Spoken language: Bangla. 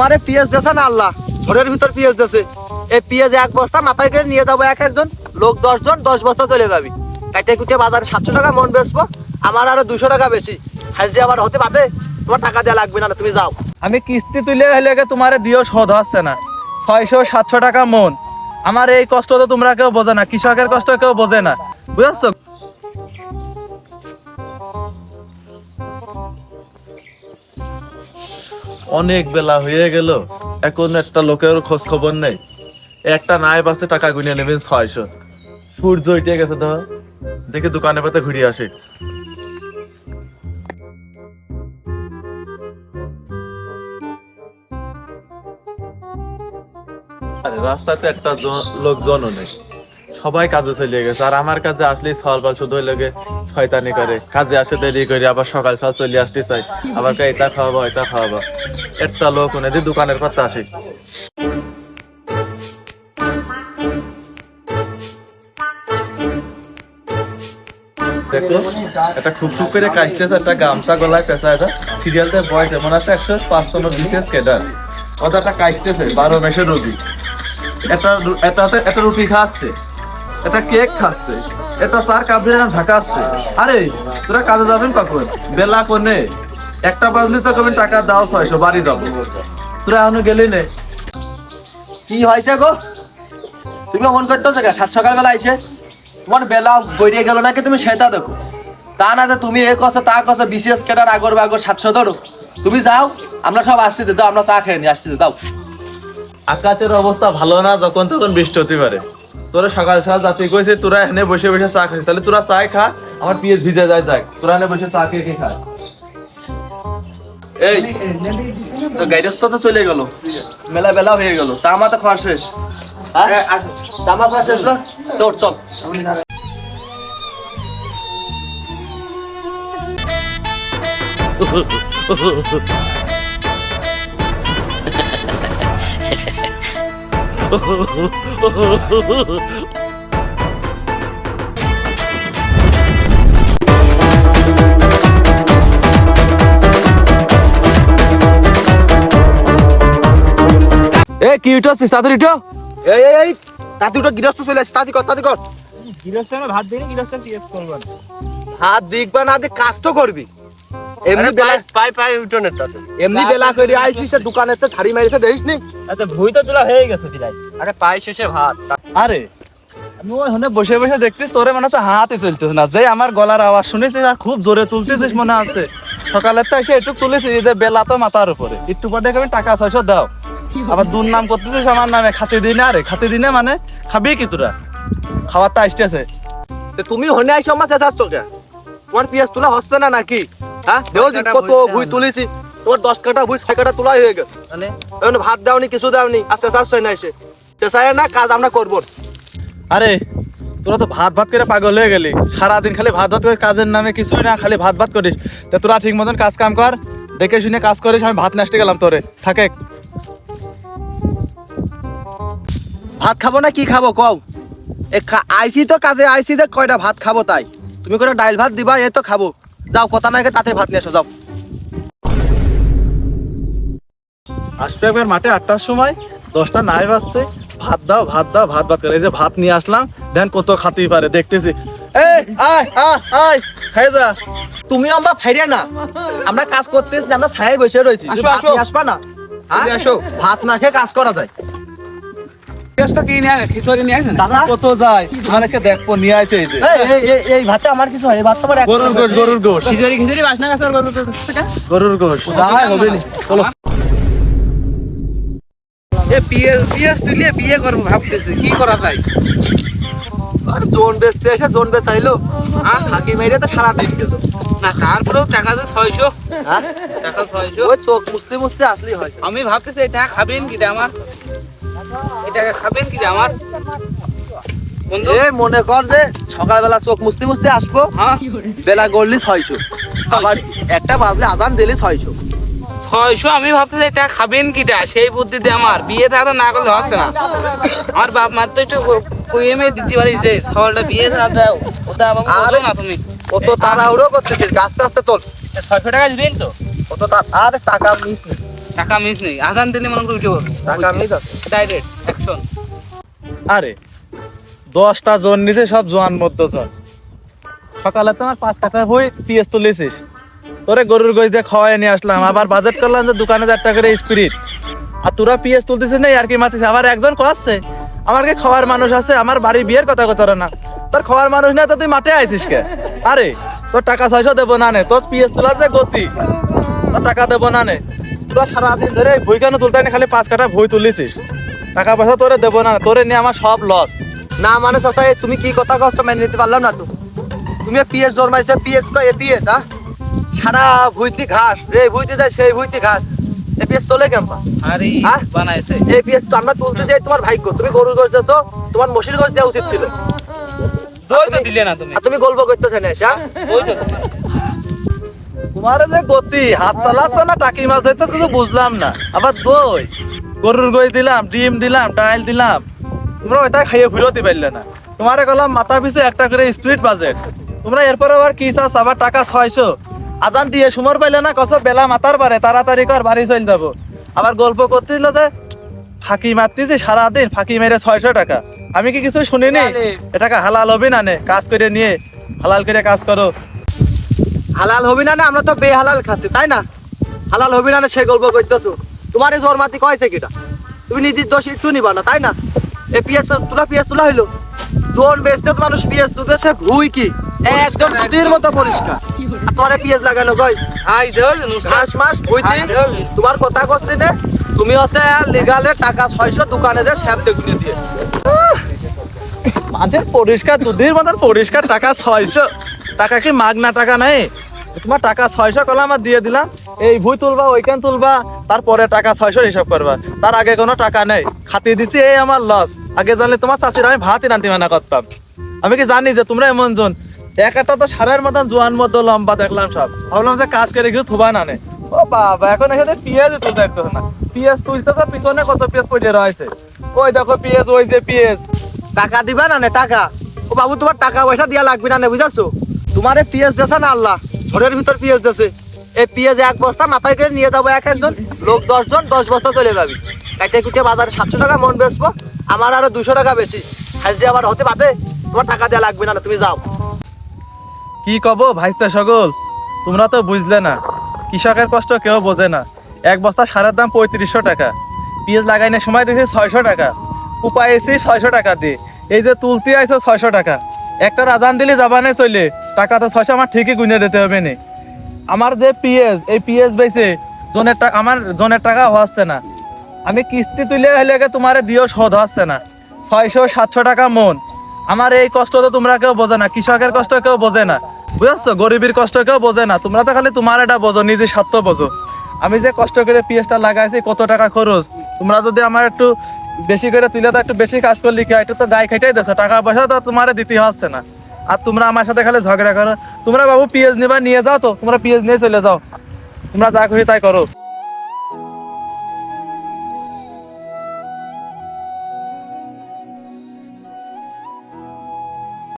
তোমার পিএস দেছে না আল্লাহ, ঘরের ভিতর পিএস দেছে। এই পিএস এক বস্তা মাথায় করে নিয়ে যাবো একজন লোক, 10 জন 10 বস্তা চলে যাবি। কাটে কুটে বাজারে 700 টাকা মন বেচবো, আমার আরো 200 টাকা বেশি। হাজিরা আবার হতে পারে, তোমার টাকা দেওয়া লাগবে না, তুমি যাও। আমি কিস্তি তুলে হলে তোমার দিও শোধ হচ্ছে না, 600-700 টাকা মন। আমার এই কষ্ট তো তোমরা কেউ বোঝে না, কৃষকের কষ্ট কেউ বোঝে না, বুঝছো? অনেক বেলা হয়ে গেল, এখন একটা লোকের খোঁজ খবর নেই। একটা নাই বাসে টাকা গুনিয়ে নেবেন 600। সূর্য উঠে গেছে, তো দেখে দোকানে পাতে ঘুরিয়ে আসি। রাস্তাতে একটা লোকজনও নেই, সবাই কাজে চলে গেছে। আর আমার কাছে আসলেই সকাল শুধু লাগে শয়তানি করে, কাজে আসে দেরি করে, আবার সকাল সকাল চলে আসতে চাই, আবার এটা খাওয়াবো এটা খাওয়াবো। একটা লোক নেই, দোকানের পাতে আসি। দেখো এটা খুব খুব করে কাশতেছে, একটা গামছা গলায় পেঁচা, এটা সিরিয়ালতে বয়স এমন আছে 105তম বিশেষ কেডার। কথাটা কাশতেছে 12 মাসের রোগী। এটা রুটি খাচ্ছে, এটা কেক খাচ্ছে, এটা চার কাপ দিয়ে ঝাঁকাচ্ছে। আরে তোরা কাজে যাবেন কখন? বেলা কোনে 1টা বাজলে তো কবেন টাকা দাও 600, বাড়ি যাবো। তোরা এখনো গেলি নে। কি হয়েছে গো? তুমি ফোন করতেছো কে? 7 সকালবেলা আইসে তোমার বেলা বইরে গেল নাকি? তুমি সেটা দেখো, তা না যে তুমি এ কছো তা কছো, বিসিএস কেটার আগর বাগর 700 ধরো। তুমি যাও, আমরা সব আসতেছি, যাও আমরা চা খেয়ে নি আসতেছি, যাও। আকাশের অবস্থা ভালো না, যখন তখন বৃষ্টি হতে পারে। তোরা সকাল সকাল যাতে কইছে, তোরা এখানে বসে বসে চা খাচ্ছিস, তাহলে তোরা চা খা, আমার পিএস ভিজে যায় যাক, তোরা এখানে বসে চা খেয়ে খা। এই তো গাইডস্ত তো চলে গেল, মেলা বেলা হয়ে গেল, চা মা তো খাওয়া শেষ। হ্যাঁ চা মা খাওয়া শেষ না? তোর চল। এ কি উঠছিস, তাড়াতাড়ি উঠো। এই তাতে উঠো, গৃহস্থ চলে আসছে, তাড়াতাড়ি কর তাড়াতাড়ি কর। গৃহস্থ ভাত দিই, গৃহস্থ পিএস করব না। হাত দিকবা না দিক কাজ তো করবি। এমনি বেলা পাই উঠো না তো, এমনি বেলা করে আইছিস, দোকানেতে ঝাড়ি মারিছে দেখিস নি? আচ্ছা ভুই তো তোলা হয়ে গেছে দিলাই। আরে পাই শেষে ভাত। আরে আমি ওখানে বসে বসে দেখতিস, তোরে মনে হচ্ছে হাতে চলতেছে না, যে আমার গলার আওয়াজ শুনেছিস আর খুব জোরে তুলতেছিস মনে আছে। সকালের তো এসে একটু তুলেছি, যে বেলা তো মাথার উপরে, একটু পরে দেখবি টাকা 600 দাও। আবার দুর্নাম করতেছিস আমার নামে, খাতে দিনে। আরে খাতে দিনে মানে খাবি কি তোরা? খাবার তো আসতেছে। তুমি হনে আইসো আমার চেঁচাচ্ছ কে? তোমার পিয়াজ তোলা হচ্ছে না নাকি? হ্যাঁ দেও কত ভুই তুলিছি, তোমার 10 কাটা ভুই 6 কাটা তোলা হয়ে গেছে। তাহলে ভাত দাওনি, কিছু দাওনি, আর চেঁচাচ্ছ না এসে। চেঁচায় না, কাজ আমরা করবো। আরে তোরা তো ভাত ভাত করে পাগল হয়ে গেলি, সারাদিন খালি ভাত ভাত করে, কাজের নামে কিছুই না, খালি ভাত ভাত করিস। তা তোরা ঠিক মতন কাজ কাম কর, দেখে শুনে কাজ করিস। আমি ভাত নষ্ট গেলাম তোরে, থাকে। ভাত খাবো না কি খাবো কও? আইসি তো কাজে, আইসি দেখ কয়টা ভাত খাবো, তাই তুমি করে ডাইল ভাত দিবা, এ তো খাবো। যাও, কথা নাই তাতে ভাত নিয়ে এসো, যাও। আসবে একবার মাঠে 8টার সময়, 10টা নাই বাজছে, ভাত দাও ভাত দাও, ভাত ভাত করে। এই যে ভাত নিয়ে আসলাম, দেন কত খাতেই পারে দেখতেছি। এই আয় আয় খাই যা। তুমি আমরা ফেরিয়া না, আমরা কাজ করতেছি, আমরা ছায় বসে রয়েছি, ভাত নিয়ে আসবা না? ভাত না খেয়ে কাজ করা যায়? কত যায় মানে দেখবো, নিয়ে আছে এই যে এই ভাতে আমার কিছু হয়, এই ভাত তোমার গরুর গোশ, গরুর গোশ, খিচুড়ি বাসনা গাছ আর গরুর গোশ। যা হয় হবে নি, চলো। পিএস তুলিয়ে বিয়ে করবো ভাবতেছি, কি করা যায়? আর জোন বেচতে এসে জোন বেচাইলো, হাকি মেরে তো সারাদিন গেল না, তারপরেও টাকা যে 600, হ্যাঁ টাকা 600। ওই চোখ মুছতে মুছতে আসলেই হয়। আমি ভাবতেছি এটা খাবেন কি আমার, এটা খাবেন কি আমার বন্ধু? এ মনে কর যে সকালবেলা চোখ মুছতে মুছতে আসবো, হ্যাঁ বেলা গড়লি 600, আবার একটা বাজলে আদান দিলি 600। 600 আমি ভাবতেছি এটা খাবেন কিটা, সেই বুদ্ধিতে আমার বিয়ে থাকা না করলে হচ্ছে না। আমার বাপ মার তো একটু এমএ দিতে পারি যে সকালটা বিয়ে থাকা দাও, ওটা আবার বলো না তুমি। কত তাড়াহুড়ো করতেছিস, আস্তে আস্তে তোল। 600 টাকা দিবেন তো? কত আরে টাকা নিস টাকা মিস নেই, আজান দিলে মনে করে উঠে পড়বো টাকা মিস আছে? Direct action. আরে 10টা জন নিচে সব জোয়ান মধ্যজন। সকালে তোমার 5 টাকা বই পিএস তুলেছিস, তোরে গরুর গোশ দিয়ে খাওয়াই নিয়ে আসলাম, আবার বাজেট করলাম যে দোকানে 4 টাকা করে স্পিরিট, আর তোরা পিএস তুলতেছিস না আর কি মাতিস। আবার একজন কচ্ছে আমার কি খাওয়ার মানুষ আছে, আমার বাড়ি বিয়ের কথা কথা না, তোর খাওয়ার মানুষ না তো তুই মাঠে আইছিস কে? আরে তোর টাকা 600 দেবো না নে, তোর পিএস তোলার যে গতি, তোর টাকা দেবো না নে। তোরা সারাদিন ধরে ভুই কেন তুলতে নি, খালি 5 কাঠা ভুই তুলিছিস, টাকা পয়সা তোরে দেবো না, তোরে নিয়ে আমার সব লস। না মানে চাচা তুমি কি কথা কষ্ট মেনে নিতে পারলাম না তো। তুমি পিএস জন্মাইছো, পিএস কয় এ পিএস হ্যাঁ? সারা ভুইতে ঘাস, যে ভুইতে যায় সেই ভুইতে ঘাস, এ পিএস তোলে কেমন? আরে হ্যাঁ? বানাইছে এই পিএস তো আমরা তুলতে যাই তোমার ভাগ্য, তুমি গরুর গোশ দিয়েছো, তোমার মশির গোশ দেওয়া উচিত ছিল। দই তো দিলে না তুমি, আর তুমি গল্প করতেছো না হ্যাঁ? ওই তো তুমি। তোমার যে গতি, হাত চালাচ্ছ না টাকি মাছ ধরতে কিছু বুঝলাম না। আবার দই, গরুর গই দিলাম, ডিম দিলাম, ডাইল দিলাম, তোমরা ওইটা খাইয়ে ফিরতে পারলে না। তোমারে কলাম মাথা পিছু 1 টাকা করে স্পিরিট বাজেট, তোমরা এরপর আবার কি চাস, আবার টাকা 600। আজান দিয়ে সুমর পাইলে না, কত বেলা মাতার পারে, তাড়াতাড়ি কর বাড়ি চলে যাবো। আবার গল্প করতেছিল যে ফাঁকি মারতেছি সারাদিন, ফাঁকি মেরে 600 টাকা। আমি কি কিছু শুনিনি? এ টাকা হালাল হবে না নে, কাজ করে নিয়ে হালাল করে কাজ করো। হালাল হবি না, না আমরা তো বেহালাল খাচ্ছি তাই না? হালাল হবি না, না সে গল্প করতেছো। তোমার এই জন্মাতি কয়েছে কিটা, তুমি নিজের দোষ একটু নিবা না তাই না? এই পিএস তোলা হইলো, জোন বেচতে মানুষ পিএস তুলতেছে, ভুই কি একদম দুধের মতো পরিষ্কার। আর তোমার পিএস লাগানো কই হাই দেও নুসরাত, মাস ভুইতে। তোমার কথা করছি না, তুমি হচ্ছে লিগালে টাকা 600 দোকানে যে স্যাপ দেখুনে দিয়ে। মাঝের পরিষ্কার দুধের মতন পরিষ্কার, টাকা 600 টাকা কি মাগনা টাকা নেই? তোমার টাকা 600 কলা আমার দিয়ে দিলাম, এই ভুই তুলবা ওইখান তুলবা, তারপরে টাকা 600 হিসাব করবা, তার আগে কোনো টাকা নেই, খাতিয়ে দিছি, এই আমার লস। আগে জানলে তোমার চাষির আমি ভাতই রান্তি মানা করতাম। আমি কি জানি যে তোমরা এমন জন, একটা তো সারের মতন জোয়ান মতো লম্বা দেখলাম সব, ভাবলাম যে কাজ করে কেউ থুবা না নে। ও বাবা, এখন এখানে পিঁয়াজ তুলতে একটু না, পিঁয়াজ তুলতে তো পিছনে কত পিঁয়াজ পড়ে রয়েছে, ওই দেখো পিঁয়াজ, ওই যে পিঁয়াজ। টাকা দিবা না টাকা? ও বাবু তোমার টাকা পয়সা দিয়া লাগবে না বুঝাছো? তোমার পিএস দেছে না আল্লাহ, ঝড়ের ভিতর পিএস দেছে। এই পিএস 1 বস্তা মাথায় করে নিয়ে যাবো, একজন লোক 10 জন 10 বস্তা চলে যাবি। কাটে কুটে বাজারে 700 টাকা মন বেচবো, আমার আরো 200 টাকা বেশি, হাজরি আবার হতে বাদে। তোমার টাকা দেওয়া লাগবে না, তুমি যাও। কি কব ভাইস্তে সকল, তোমরা তো বুঝলে না, কৃষকের কষ্ট কেউ বোঝে না। 1 বস্তা সারের দাম 3500 টাকা, পিঁয়াজ লাগাইনের সময় দিয়েছি 600 টাকা, উপায়েছি 600 টাকা দিয়ে, এই যে তুলতে আইছো 600 টাকা। একটা আজান দিলে যাবানে চলে, টাকা তো 600 আমার ঠিকই গুনে দিতে হবে না। আমার যে পিএস, এই পিএস বেচে জনের টাকা, আমার জনের টাকা হচ্ছে না, আমি কিস্তি তুলে হলে তোমার দিয়েও শোধ হচ্ছে না, 600-700 টাকা মন। আমার এই কষ্ট তো তোমরা কেউ বোঝে না, কৃষকের কষ্ট কেউ বোঝে না, বুঝছো? গরিবের কষ্ট কেউ বোঝে না, তোমরা তো খালি তোমার এটা বোঝো, নিজে স্বার্থ বোঝো। আমি যে কষ্ট করে পিএসটা লাগাইছি, কত টাকা খরচ, তোমরা যদি আমার একটু বেশি করে তুলে দাও, একটু বেশি কাজ করলে কি, একটু তো গায়ে খেটেই দিচ্ছ, টাকা পয়সা তো তোমার দিতে হচ্ছে না। আর তোমরা আমার সাথে খালি ঝগড়া করো। তোমরা বাবু পিএস নিবা, নিয়ে যাও তো, তোমরা পিএস নিয়ে চলে যাও, তোমরা যা খুশি তাই করো।